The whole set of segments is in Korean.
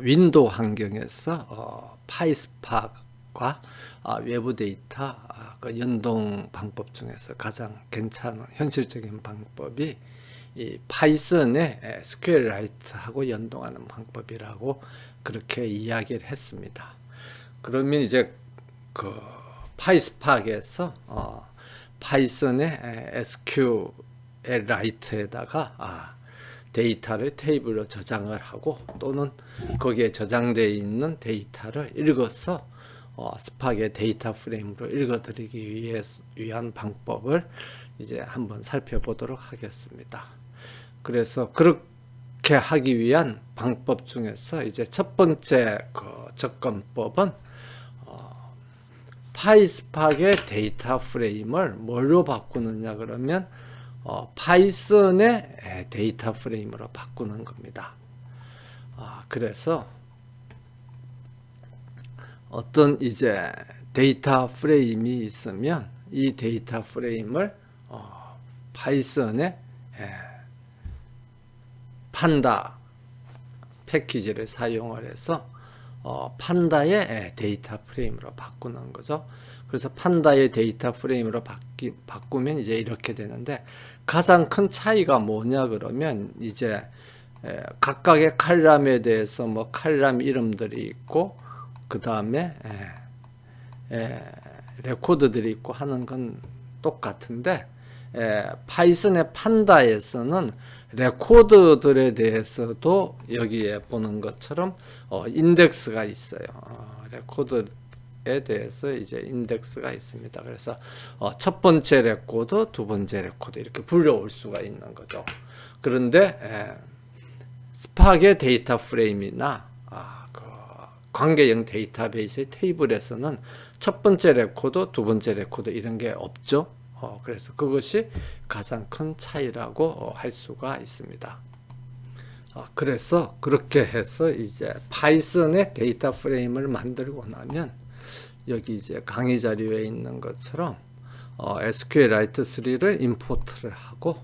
윈도우 환경에서 파이스팍과 외부 데이터 그 연동 방법 중에서 가장 괜찮은 현실적인 방법이 이 파이썬의 SQL라이트하고 연동하는 방법이라고 그렇게 이야기를 했습니다. 그러면 이제 그 파이스팍에서 파이썬의 SQL라이트에다가 데이터를 테이블로 저장을 하고 또는 거기에 저장되어 있는 데이터를 읽어서 스팍의 데이터 프레임으로 읽어드리기 위한 방법을 이제 한번 살펴보도록 하겠습니다. 그래서 그렇게 하기 위한 방법 중에서 이제 첫 번째 그 접근법은 파이스팍의 데이터 프레임을 뭘로 바꾸느냐 그러면 파이썬의 데이터 프레임으로 바꾸는 겁니다. 그래서 어떤 이제 데이터 프레임이 있으면 이 데이터 프레임을 파이썬의 판다 패키지를 사용을 해서 판다의 데이터 프레임으로 바꾸는 거죠. 그래서 판다의 데이터 프레임으로 바꾸면 이제 이렇게 되는데, 가장 큰 차이가 뭐냐 그러면 이제 각각의 칼럼에 대해서 뭐 칼럼 이름들이 있고 그 다음에 레코드들이 있고 하는 건 똑같은데, 파이썬의 판다에서는 레코드들에 대해서도 여기에 보는 것처럼 인덱스가 있어요. 레코드에 대해서 이제 인덱스가 있습니다. 그래서 첫 번째 레코드, 두 번째 레코드 이렇게 불려올 수가 있는 거죠. 그런데 스팍의 데이터 프레임이나 그 관계형 데이터베이스의 테이블에서는 첫 번째 레코드, 두 번째 레코드 이런 게 없죠. 그래서 그것이 가장 큰 차이라고 할 수가 있습니다. 그래서 그렇게 해서 이제 파이썬의 데이터 프레임을 만들고 나면 여기 이제 강의 자료에 있는 것처럼 SQLite 3를 임포트를 하고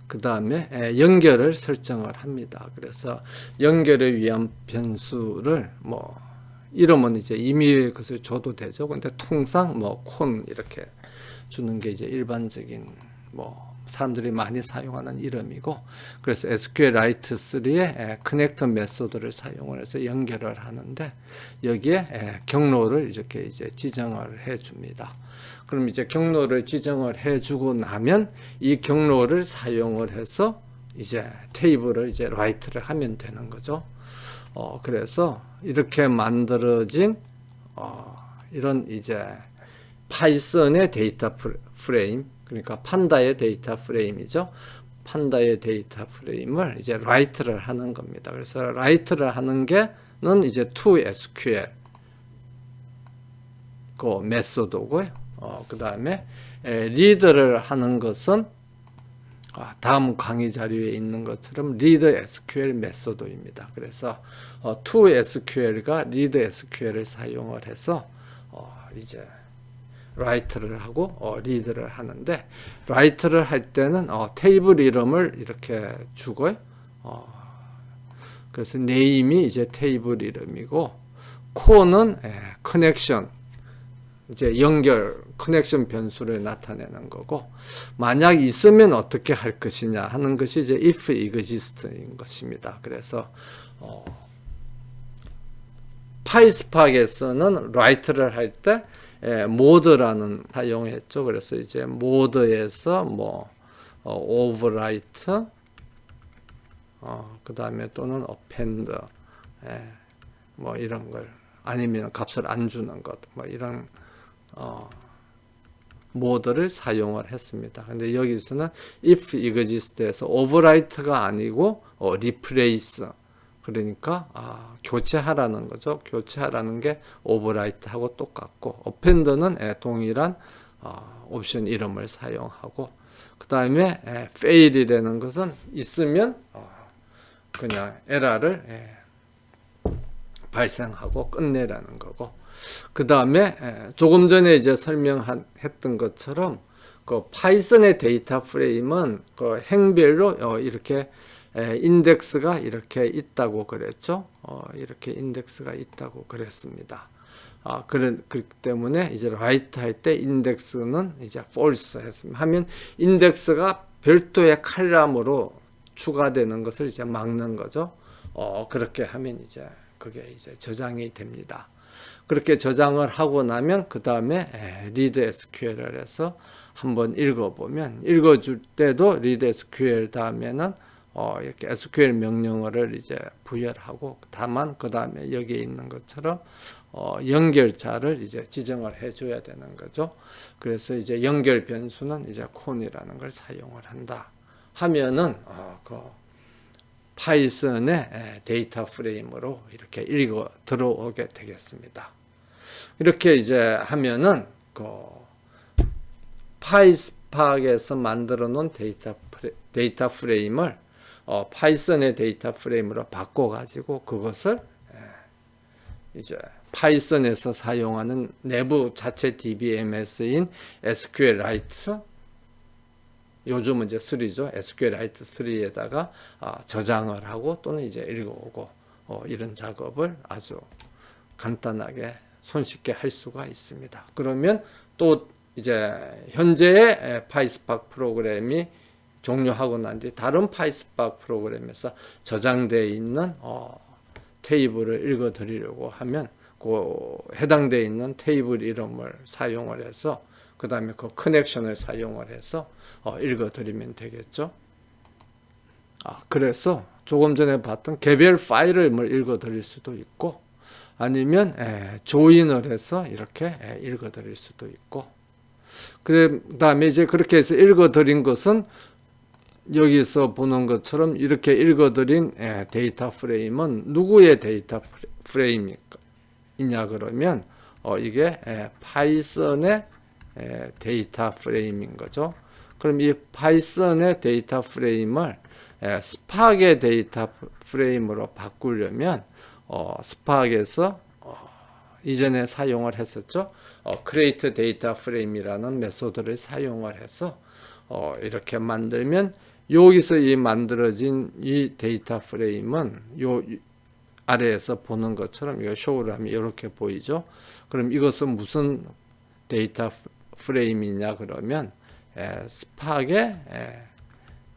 그 다음에 연결을 설정을 합니다. 그래서 연결을 위한 변수를 뭐 이름은 이제 임의의 것을 줘도 되죠. 근데 통상 뭐 콘 이렇게 주는 게 이제 일반적인 뭐 사람들이 많이 사용하는 이름이고, 그래서 SQLite 3의 커넥터 메소드를 사용을 해서 연결을 하는데 여기에 경로를 이렇게 이제 지정을 해 줍니다. 그럼 이제 경로를 지정을 해 주고 나면 이 경로를 사용을 해서 이제 테이블을 이제 라이트를 하면 되는 거죠. 그래서 이렇게 만들어진 이런 이제 파이썬의 데이터 프레임, 그러니까 판다의 데이터 프레임이죠. 판다의 데이터 프레임을 이제 라이트를 하는 겁니다. 그래서 라이트를 하는 게는 이제 toSQL 그 메소드고요. 그 다음에 리드를 하는 것은 다음 강의 자료에 있는 것처럼 read SQL 메소드입니다. 그래서 toSQL과 read SQL을 사용을 해서 이제 라이트를 하고 리드를 하는데, 라이트를 할 때는 테이블 이름을 이렇게 주고요. 그래서 네임이 이제 테이블 이름이고, 코는 커넥션 이제 연결 커넥션 변수를 나타내는 거고, 만약 있으면 어떻게 할 것이냐 하는 것이 이제 if exist인 것입니다. 그래서 파이스팍에서는 라이트를 할 때 모드라는 사용했죠. 그래서 이제 모드에서 뭐 오버라이트 그 다음에 또는 append 뭐 이런 걸, 아니면 값을 안 주는 것 뭐 이런 모드를 사용을 했습니다. 근데 여기서는 if exist에서 overwrite가 아니고 replace, 그러니까 교체하라는 거죠. 교체하라는 게 overwrite하고 똑같고, append는 동일한 옵션 이름을 사용하고, 그 다음에 fail이라는 것은 있으면 그냥 에러를 발생하고 끝내라는 거고, 그 다음에 조금 전에 이제 설명했던 것처럼 그 파이썬의 데이터 프레임은 그 행별로 이렇게 인덱스가 이렇게 있다고 그랬죠. 이렇게 인덱스가 있다고 그랬습니다. 그렇기 때문에 이제 write 할 때 인덱스는 이제 false 하면 인덱스가 별도의 칼럼으로 추가되는 것을 이제 막는 거죠. 그렇게 하면 이제 그게 이제 저장이 됩니다. 그렇게 저장을 하고 나면 그 다음에 read SQL을 해서 한번 읽어보면 읽어줄 때도 read SQL 다음에는 이렇게 SQL 명령어를 이제 부여하고 다만 그 다음에 여기에 있는 것처럼 연결자를 이제 지정을 해줘야 되는 거죠. 그래서 이제 연결 변수는 이제 con이라는 걸 사용을 한다 하면은 그 파이썬의 데이터 프레임으로 이렇게 읽어 들어오게 되겠습니다. 이렇게 이제 하면은 그 파이스팍에서 만들어 놓은 데이터 프레임을 파이썬의 데이터 프레임으로 바꿔 가지고 그것을 이제 파이썬에서 사용하는 내부 자체 DBMS인 SQLite 요즘은 이제 3죠. SQLite 3에다가 저장을 하고 또는 이제 읽어오고 이런 작업을 아주 간단하게 손쉽게 할 수가 있습니다. 그러면 또 이제 현재의 파이스팍 프로그램이 종료하고 난 뒤 다른 파이스팍 프로그램에서 저장되어 있는 테이블을 읽어 드리려고 하면 그 해당되어 있는 테이블 이름을 사용을 해서 그 다음에 그 커넥션을 사용을 해서 읽어 드리면 되겠죠. 그래서 조금 전에 봤던 개별 파일을 읽어 드릴 수도 있고 아니면 조인을 해서 이렇게 읽어 드릴 수도 있고 그 다음에 이제 그렇게 해서 읽어 드린 것은 여기서 보는 것처럼 이렇게 읽어 드린 데이터 프레임은 누구의 데이터 프레임이냐 그러면 이게 파이썬의 데이터 프레임인 거죠. 그럼 이 파이썬의 데이터 프레임을 스팍의 데이터 프레임으로 바꾸려면 스팍에서 이전에 사용을 했었죠. create data frame이라는 메소드를 사용을 해서 이렇게 만들면 여기서 이 만들어진 이 데이터 프레임은 요 아래에서 보는 것처럼 이거 쇼를 하면 이렇게 보이죠. 그럼 이것은 무슨 데이터 프레임이냐 그러면 스팍의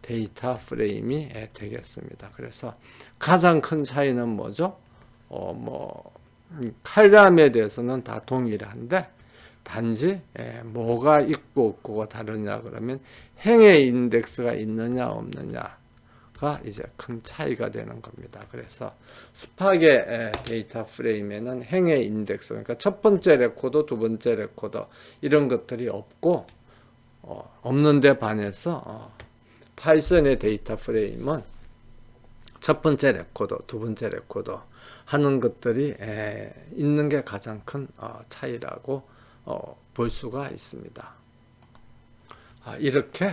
데이터 프레임이 되겠습니다. 그래서 가장 큰 차이는 뭐죠? 칼럼에 대해서는 다 동일한데 단지 뭐가 있고 없고가 다르냐 그러면 행의 인덱스가 있느냐 없느냐가 이제 큰 차이가 되는 겁니다. 그래서 스팍의 데이터 프레임에는 행의 인덱스 그러니까 첫 번째 레코더, 두 번째 레코더 이런 것들이 없고 없는데 반해서 파이썬의 데이터 프레임은 첫 번째 레코더, 두 번째 레코더 하는 것들이 있는 게 가장 큰 차이라고 볼 수가 있습니다. 이렇게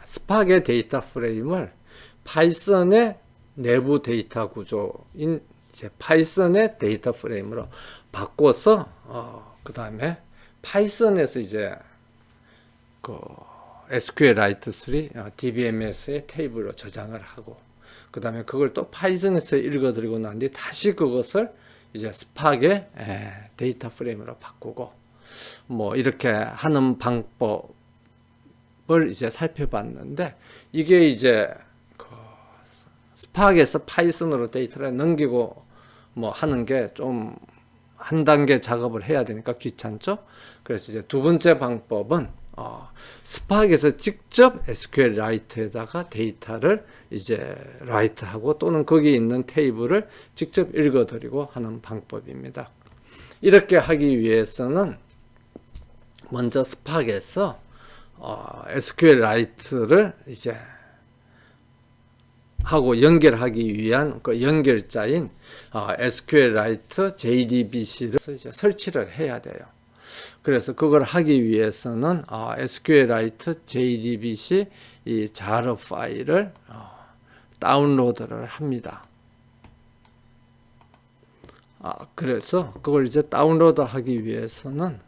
스팍의 데이터 프레임을 파이썬의 내부 데이터 구조인 이제 파이썬의 데이터 프레임으로 바꿔서 그 다음에 파이썬에서 이제 그 SQLite 3 DBMS의 테이블로 저장을 하고 그 다음에 그걸 또 파이썬에서 읽어드리고 난 뒤 다시 그것을 이제 스팍의 데이터 프레임으로 바꾸고 뭐 이렇게 하는 방법을 이제 살펴봤는데 이게 이제 그 스팍에서 파이썬으로 데이터를 넘기고 뭐 하는 게 좀 한 단계 작업을 해야 되니까 귀찮죠. 그래서 이제 두 번째 방법은 스팍에서 직접 SQLite에다가 데이터를 이제 라이트하고 또는 거기 있는 테이블을 직접 읽어드리고 하는 방법입니다. 이렇게 하기 위해서는 먼저 스팍에서 SQLite를 이제 하고 연결하기 위한 그 연결자인 SQLite JDBC를 이제 설치를 해야 돼요. 그래서 그걸 하기 위해서는 SQLite JDBC 이 jar 파일을 다운로드를 합니다. 그래서 그걸 이제 다운로드 하기 위해서는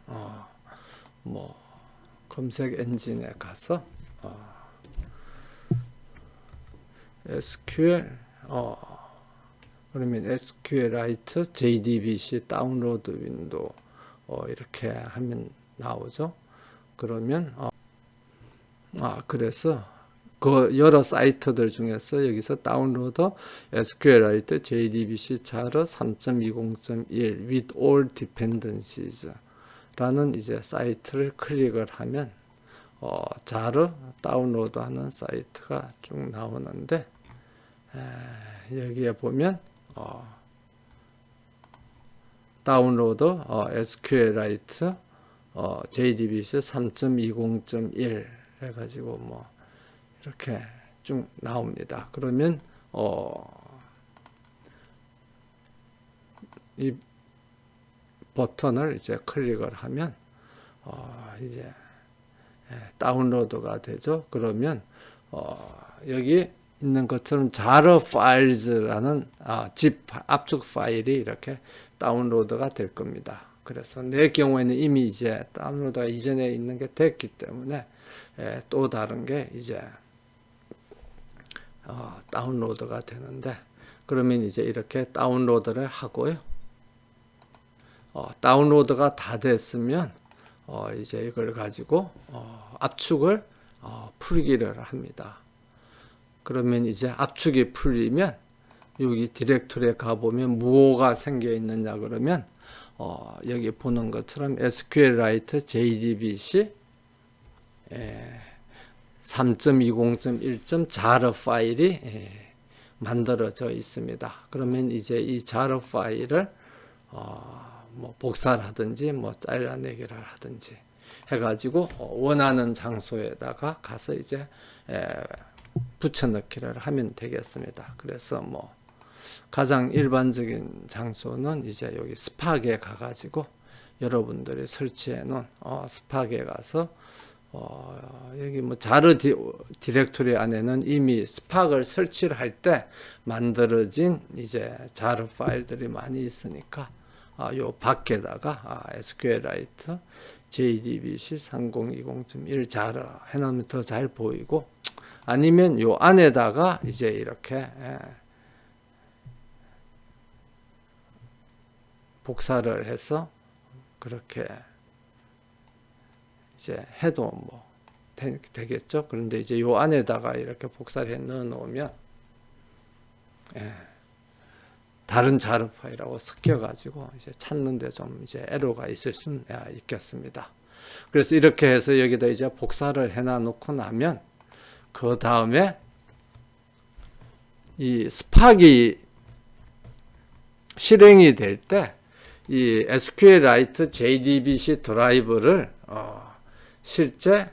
뭐 검색 엔진에 가서 SQL 그러면 SQLite JDBC 다운로드 윈도우 이렇게 하면 나오죠. 그러면 그래서 그 여러 사이트들 중에서 여기서 다운로드 SQLite JDBC 자르 3.20.1 with all dependencies 라는 이제 사이트를 클릭을 하면 자르 다운로드하는 사이트가 쭉 나오는데 여기에 보면 다운로드 SQLite JDBC 3.20.1 해가지고 뭐 이렇게 쭉 나옵니다. 그러면 이 버튼을 이제 클릭을 하면 이제 다운로드가 되죠. 그러면 여기 있는 것처럼 자르 파일즈라는 zip 압축 파일이 이렇게 다운로드가 될 겁니다. 그래서 내 경우에는 이미 이제 다운로드가 이전에 있는 게 됐기 때문에 또 다른 게 이제 다운로드가 되는데, 그러면 이제 이렇게 다운로드를 하고요. 다운로드가 다 됐으면 이제 이걸 가지고 압축을 풀기를 합니다. 그러면 이제 압축이 풀리면 여기 디렉토리에 가보면 뭐가 생겨 있느냐 그러면 여기 보는 것처럼 SQLite JDBC 3.20.1. 자르 파일이 만들어져 있습니다. 그러면 이제 이 자르 파일을 뭐 복사를 하든지 뭐 잘라내기를 하든지 해가지고 원하는 장소에다가 가서 이제 붙여넣기를 하면 되겠습니다. 그래서 뭐 가장 일반적인 장소는 이제 여기 스팍에 가가지고 여러분들이 설치해 놓은 스팍에 가서 여기 뭐 자르 디렉토리 안에는 이미 스팍을 설치를 할 때 만들어진 이제 자르 파일들이 많이 있으니까 요 밖에다가 SQLite JDBC 3020.1 자르 해놓으면 더 잘 보이고, 아니면 요 안에다가 이제 이렇게 복사를 해서 그렇게 이제 해도 뭐 되겠죠. 그런데 이제 요 안에다가 이렇게 복사를 해 넣어 놓으면 다른 자르 파일하고 섞여 가지고 이제 찾는데 좀 이제 에러가 있을 수 있겠습니다. 그래서 이렇게 해서 여기다 이제 복사를 해놔 놓고 나면 그 다음에 이 스팍이 실행이 될 때 이 SQLite JDBC 드라이브를 실제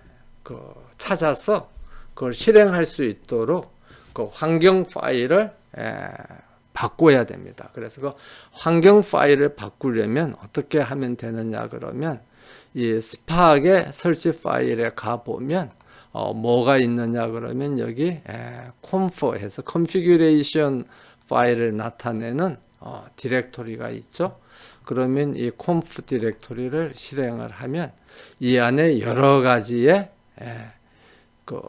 찾아서 그걸 실행할 수 있도록 그 환경 파일을 바꿔야 됩니다. 그래서 그 환경 파일을 바꾸려면 어떻게 하면 되느냐 그러면 이 스팍의 설치 파일에 가 보면 뭐가 있느냐 그러면 여기 conf 해서 configuration 파일을 나타내는 디렉토리가 있죠. 그러면 이 conf 디렉토리를 실행을 하면 이 안에 여러 가지의 그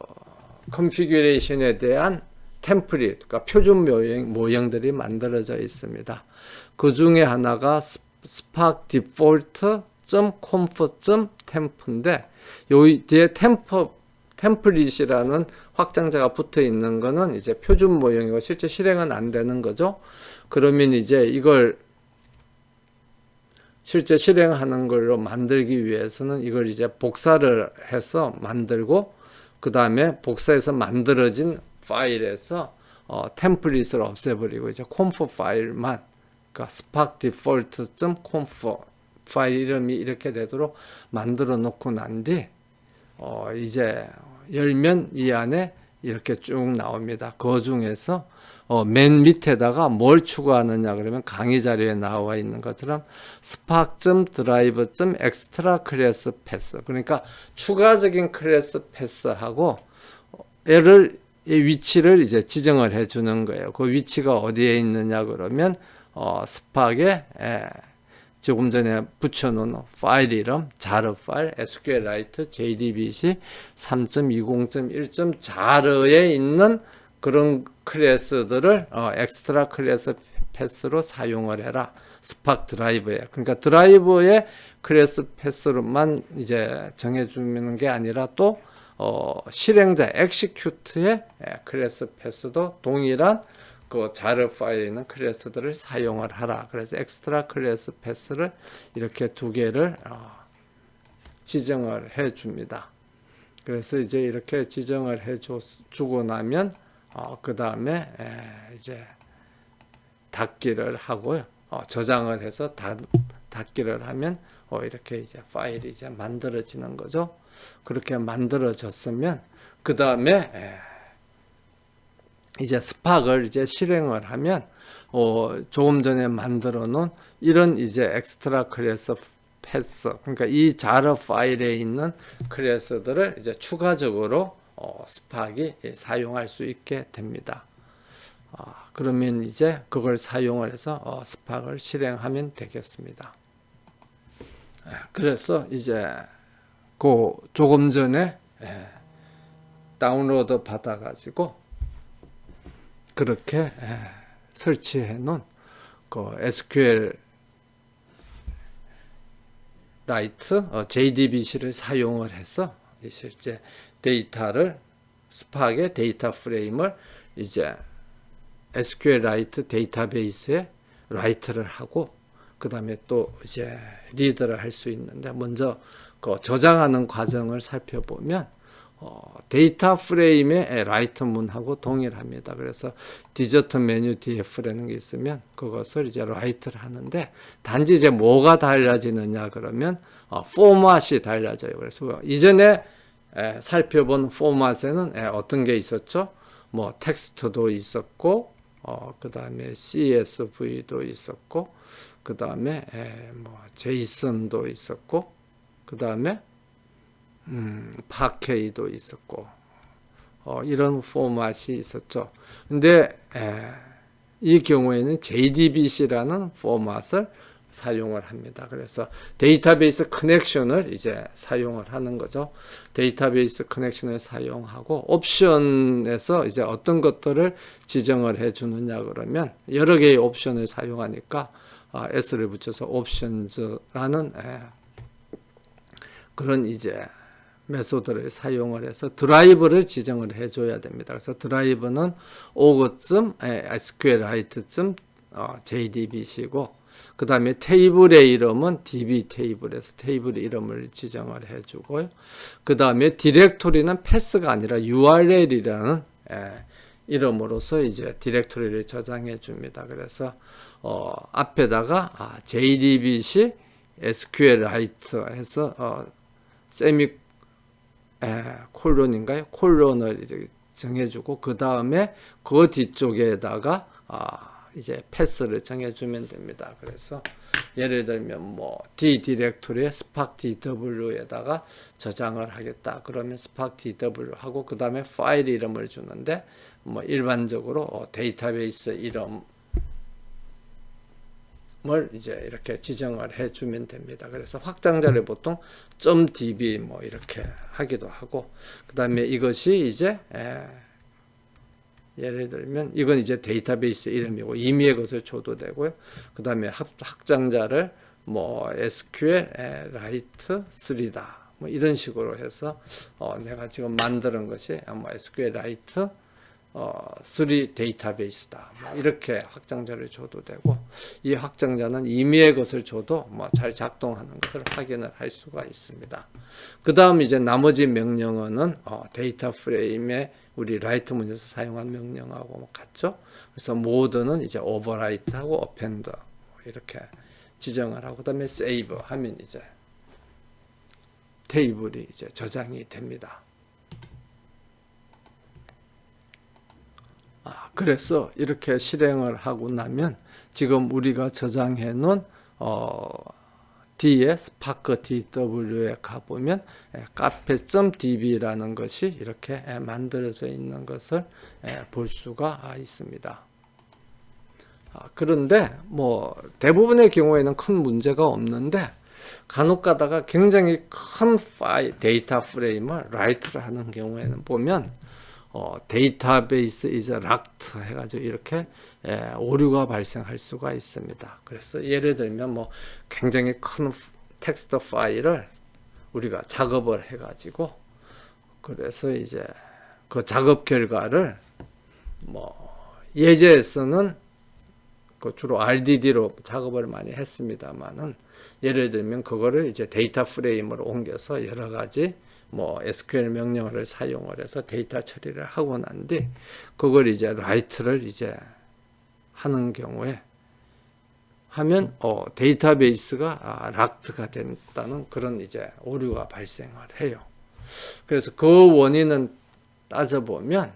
컨피규레이션에 대한 템플릿, 그러니까 표준 모형들이 만들어져 있습니다. 그 중에 하나가 spark default.conf.temp인데 요 뒤에 템플릿이라는 확장자가 붙어 있는 거는 이제 표준 모형이고 실제 실행은 안 되는 거죠. 그러면 이제 이걸 실제 실행하는 걸로 만들기 위해서는 이걸 이제 복사를 해서 만들고, 그 다음에 복사해서 만들어진 파일에서 템플릿을 없애버리고 이제 conf 파일만, 그러니까 spark default.conf 파일 이름이 이렇게 되도록 만들어 놓고 난 뒤 이제 열면 이 안에 이렇게 쭉 나옵니다. 그 중에서 맨 밑에다가 뭘 추가하느냐 그러면 강의 자료에 나와 있는 것처럼 spark.drive.extra class path, 그러니까 추가적인 클래스 패스하고 얘를 이 위치를 이제 지정을 해 주는 거예요. 그 위치가 어디에 있느냐 그러면 스팍에 조금 전에 붙여놓은 파일 이름 자르 파일 SQLite JDBC 3.20.1. 자르에 있는 그런 클래스들을 엑스트라 클래스 패스로 사용을 해라. 스팍 드라이브에. 그러니까 드라이브의 클래스 패스로만 이제 정해주는 게 아니라 또 실행자 execute의 클래스 패스도 동일한 그 자르 파일에 있는 클래스들을 사용을 하라. 그래서 엑스트라 클래스 패스를 이렇게 두 개를 지정을 해 줍니다. 그래서 이제 이렇게 지정을 해 주고 나면 그 다음에 이제 닫기를 하고요. 저장을 해서 닫기를 하면 이렇게 이제 파일이 이제 만들어지는 거죠. 그렇게 만들어졌으면 그 다음에 이제 스팍을 이제 실행을 하면 조금 전에 만들어 놓은 이런 이제 엑스트라 클래스 패스, 그러니까 이 자르 파일에 있는 클래스들을 이제 추가적으로 스팍이 사용할 수 있게 됩니다. 그러면 이제 그걸 사용을 해서 스팍을 실행하면 되겠습니다. 그래서 이제 그 조금 전에 다운로드 받아가지고 그렇게 설치해 놓은 그 SQL 라이트 JDBC를 사용을 해서 실제 데이터를 스팍의 데이터 프레임을 이제 SQLite 데이터베이스에 라이트를 하고 그 다음에 또 이제 리드를 할 수 있는데 먼저 그 저장하는 과정을 살펴보면 데이터 프레임의 라이트 문하고 동일합니다. 그래서 디저트 메뉴 df라는 게 있으면 그것을 이제 라이트를 하는데 단지 이제 뭐가 달라지느냐 그러면 포맷이 달라져요. 그래서 이전에 살펴본 포맷에는 어떤 게 있었죠? 뭐 텍스트도 있었고 그 다음에 CSV도 있었고 그 다음에 뭐 제이슨도 있었고 그 다음에 파케이도 있었고 이런 포맷이 있었죠. 근데 이 경우에는 JDBC라는 포맷을 사용을 합니다. 그래서 데이터베이스 커넥션을 이제 사용을 하는 거죠. 데이터베이스 커넥션을 사용하고 옵션에서 이제 어떤 것들을 지정을 해 주느냐 그러면 여러 개의 옵션을 사용하니까 S를 붙여서 옵션즈라는 그런 이제 메소드를 사용을 해서 드라이브를 지정을 해줘야 됩니다. 그래서 드라이브는 org.sqlite.jdbc고 그 다음에 테이블의 이름은 db 테이블에서 테이블 이름을 지정을 해주고요. 그 다음에 디렉토리는 패스가 아니라 url이라는 이름으로서 이제 디렉토리를 저장해 줍니다. 그래서 앞에다가 jdbc SQLite 해서 세미 콜론인가요? 콜론을 이제 정해주고 그 다음에 그 뒤쪽에다가 이제 패스를 정해주면 됩니다. 그래서 예를 들면 뭐 D 디렉토리에 스팍 DW에다가 저장을 하겠다. 그러면 스팍 DW 하고 그 다음에 파일 이름을 주는데 뭐 일반적으로 데이터베이스 이름을 이제 이렇게 지정을 해주면 됩니다. 그래서 확장자를 보통 .db 뭐 이렇게 하기도 하고 그 다음에 이것이 이제 예를 들면 이건 이제 데이터베이스 이름이고 임의의 것을 줘도 되고요. 그 다음에 확장자를 뭐 SQLite 3다. 뭐 이런 식으로 해서 내가 지금 만드는 것이 뭐 SQLite 3 데이터베이스다. 뭐 이렇게 확장자를 줘도 되고 이 확장자는 임의의 것을 줘도 뭐 잘 작동하는 것을 확인을 할 수가 있습니다. 그 다음 이제 나머지 명령어는 데이터 프레임에 우리 라이트 문제에서 사용한 명령하고 뭐 같죠. 그래서 모드는 이제 오버라이트하고 어펜더 이렇게 지정을 하고 그다음에 세이브 하면 이제 테이블이 이제 저장이 됩니다. 그래서 이렇게 실행을 하고 나면 지금 우리가 저장해 놓은 D에 스파크 DW에 가보면 카페.db라는 것이 이렇게 만들어져 있는 것을 볼 수가 있습니다. 그런데 뭐 대부분의 경우에는 큰 문제가 없는데 간혹 가다가 굉장히 큰 파일, 데이터 프레임을 라이트를 하는 경우에는 보면 데이터베이스 is locked 해가지고 이렇게 오류가 발생할 수가 있습니다. 그래서 예를 들면 뭐 굉장히 큰 텍스트 파일을 우리가 작업을 해가지고 그래서 이제 그 작업 결과를 뭐 예제에서는 그 주로 RDD로 작업을 많이 했습니다만은 예를 들면 그거를 이제 데이터 프레임으로 옮겨서 여러 가지 뭐 SQL 명령어를 사용을 해서 데이터 처리를 하고 난 뒤 그걸 이제 라이트를 이제 하는 경우에 하면 데이터베이스가 락드가 된다는 그런 이제 오류가 발생을 해요. 그래서 그 원인은 따져보면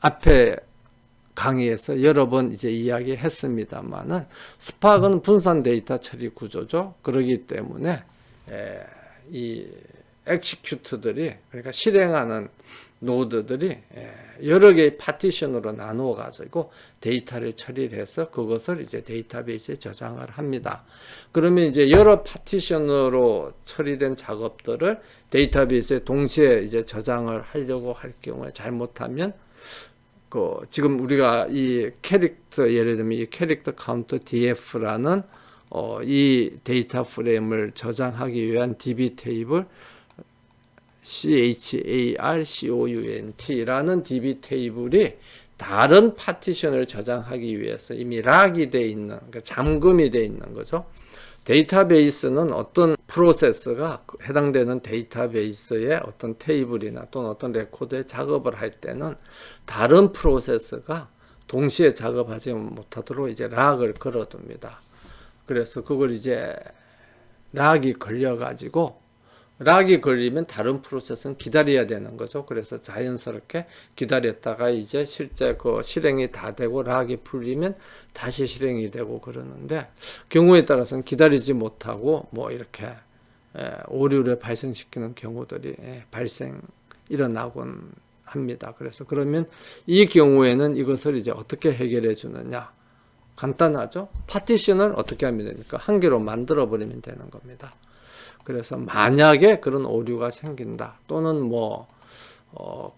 앞에 강의에서 여러 번 이제 이야기했습니다만은 스팍은 분산 데이터 처리 구조죠. 그렇기 때문에 이 엑시큐트들이 그러니까 실행하는 노드들이 여러 개의 파티션으로 나누어 가지고 데이터를 처리를 해서 그것을 이제 데이터베이스에 저장을 합니다. 그러면 이제 여러 파티션으로 처리된 작업들을 데이터베이스에 동시에 이제 저장을 하려고 할 경우에 잘못하면 지금 우리가 이 캐릭터 예를 들면 이 캐릭터 카운터 df라는 이 데이터 프레임을 저장하기 위한 db 테이블 charcount라는 db 테이블이 다른 파티션을 저장하기 위해서 이미 락이 돼 있는 그러니까 잠금이 돼 있는 거죠. 데이터베이스는 어떤 프로세스가 해당되는 데이터베이스의 어떤 테이블이나 또는 어떤 레코드에 작업을 할 때는 다른 프로세스가 동시에 작업하지 못하도록 이제 락을 걸어둡니다. 그래서 그걸 이제 락이 걸려가지고 락이 걸리면 다른 프로세스는 기다려야 되는 거죠. 그래서 자연스럽게 기다렸다가 이제 실제 그 실행이 다 되고 락이 풀리면 다시 실행이 되고 그러는데 경우에 따라서는 기다리지 못하고 뭐 이렇게 오류를 발생시키는 경우들이 일어나곤 합니다. 그래서 그러면 이 경우에는 이것을 이제 어떻게 해결해 주느냐? 간단하죠. 파티션을 어떻게 하면 됩니까? 한 개로 만들어 버리면 되는 겁니다. 그래서 만약에 그런 오류가 생긴다 또는 뭐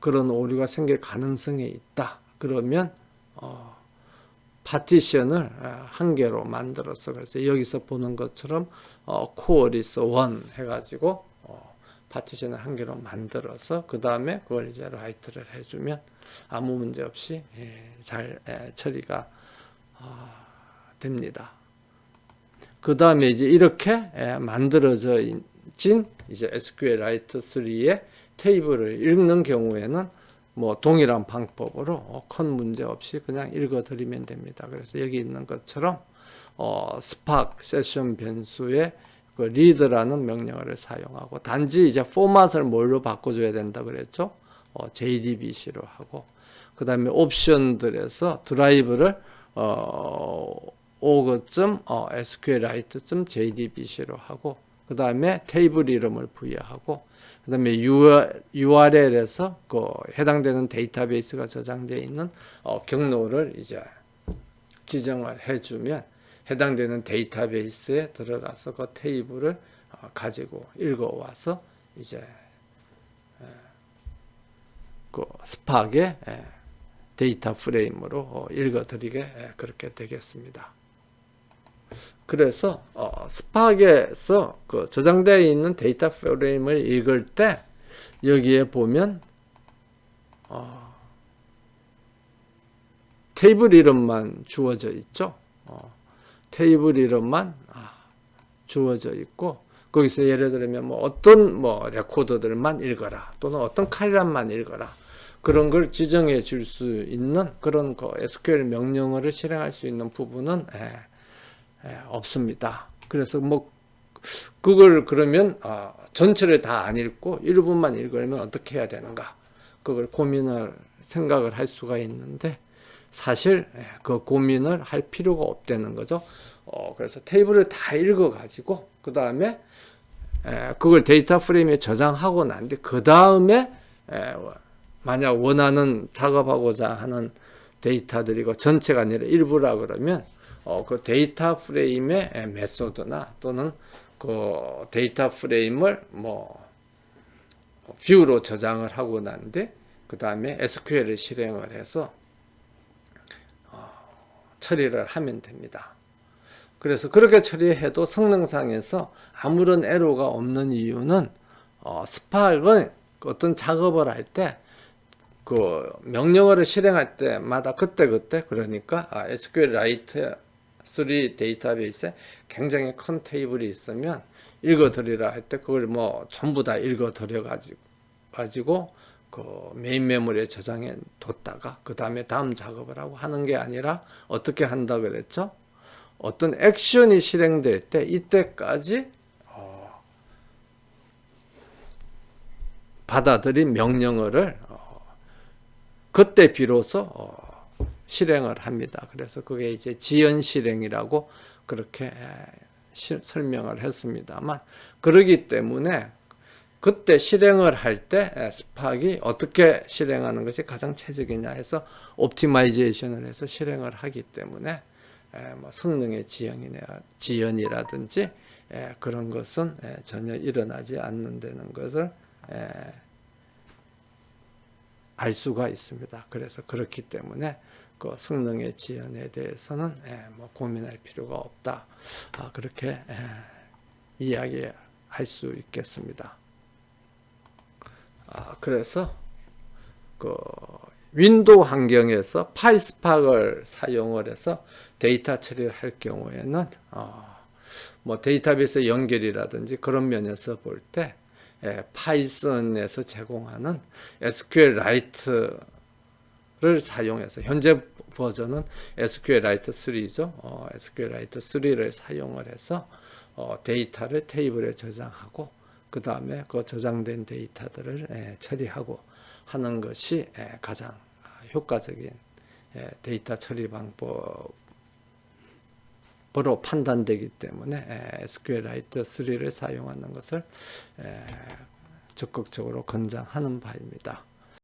그런 오류가 생길 가능성이 있다 그러면 파티션을 한 개로 만들어서 그래서 여기서 보는 것처럼 코어리스 1 해가지고 파티션을 한 개로 만들어서 그 다음에 그걸 이제 라이트를 해주면 아무 문제 없이 잘 처리가 됩니다. 그 다음에 이제 이렇게 만들어진 이제 SQLite 3의 테이블을 읽는 경우에는 뭐 동일한 방법으로 큰 문제 없이 그냥 읽어드리면 됩니다. 그래서 여기 있는 것처럼 스팍 세션 변수에 그 read라는 명령어를 사용하고 단지 이제 포맷을 뭘로 바꿔줘야 된다 그랬죠? JDBC로 하고 그 다음에 옵션들에서 드라이브를 org.sqlite.jdbc로 하고 그 다음에 테이블 이름을 부여하고 그 다음에 URL에서 그 해당되는 데이터베이스가 저장되어 있는 경로를 이제 지정을 해주면 해당되는 데이터베이스에 들어가서 그 테이블을 가지고 읽어와서 이제 그 스팍의 데이터 프레임으로 읽어드리게 그렇게 되겠습니다. 그래서 스팍에서 그 저장되어 있는 데이터 프레임을 읽을 때 여기에 보면 테이블 이름만 주어져 있죠. 테이블 이름만 주어져 있고 거기서 예를 들면 뭐 어떤 뭐 레코드들만 읽어라 또는 어떤 칼럼만 읽어라 그런 걸 지정해 줄 수 있는 그런 그 SQL 명령어를 실행할 수 있는 부분은 없습니다. 그래서 뭐 그걸 그러면 전체를 다 안 읽고 일부분만 읽으려면 어떻게 해야 되는가 그걸 생각을 할 수가 있는데 사실 그 고민을 할 필요가 없다는 거죠. 그래서 테이블을 다 읽어 가지고 그 다음에 그걸 데이터 프레임에 저장하고 난 뒤 그 다음에 만약 원하는 작업하고자 하는 데이터들이고 전체가 아니라 일부라 그러면 그 데이터 프레임의 메소드나 또는 그 데이터 프레임을 뭐 뷰로 저장을 하고 난 뒤 그 다음에 SQL을 실행을 해서 처리를 하면 됩니다. 그래서 그렇게 처리해도 성능상에서 아무런 에러가 없는 이유는 스파크는 어떤 작업을 할 때 그 명령어를 실행할 때마다 그때그때 그러니까 SQLite 3 데이터베이스에 굉장히 큰 테이블이 있으면 읽어드리라 할 때 그걸 뭐 전부 다 읽어드려 가지고 그 메인 메모리에 저장해 뒀다가 그 다음에 다음 작업을 하고 하는 게 아니라 어떻게 한다 그랬죠? 어떤 액션이 실행될 때 이때까지 받아들인 명령어를 그때 비로소 실행을 합니다. 그래서 그게 이제 지연 실행이라고 그렇게 설명을 했습니다만, 그러기 때문에 그때 실행을 할 때 스파크가 어떻게 실행하는 것이 가장 최적이냐 해서 옵티마이제이션을 해서 실행을 하기 때문에 뭐 성능의 지연이라든지 그런 것은 전혀 일어나지 않는다는 것을 알 수가 있습니다. 그래서 그렇기 때문에 그 성능의 지연에 대해서는 뭐 고민할 필요가 없다. 그렇게 이야기할 수 있겠습니다. 그래서 그 윈도우 환경에서 파이스파크를 사용을 해서 데이터 처리를 할 경우에는 뭐 데이터베이스 연결이라든지 그런 면에서 볼 때 파이썬에서 제공하는 SQLite를 사용해서 현재 버전은 SQLite 3죠. SQLite 3를 사용을 해서 데이터를 테이블에 저장하고 그 다음에 그 저장된 데이터들을 처리하고 하는 것이 가장 효과적인 데이터 처리 방법으로 판단되기 때문에 SQLite 3를 사용하는 것을 적극적으로 권장하는 바입니다.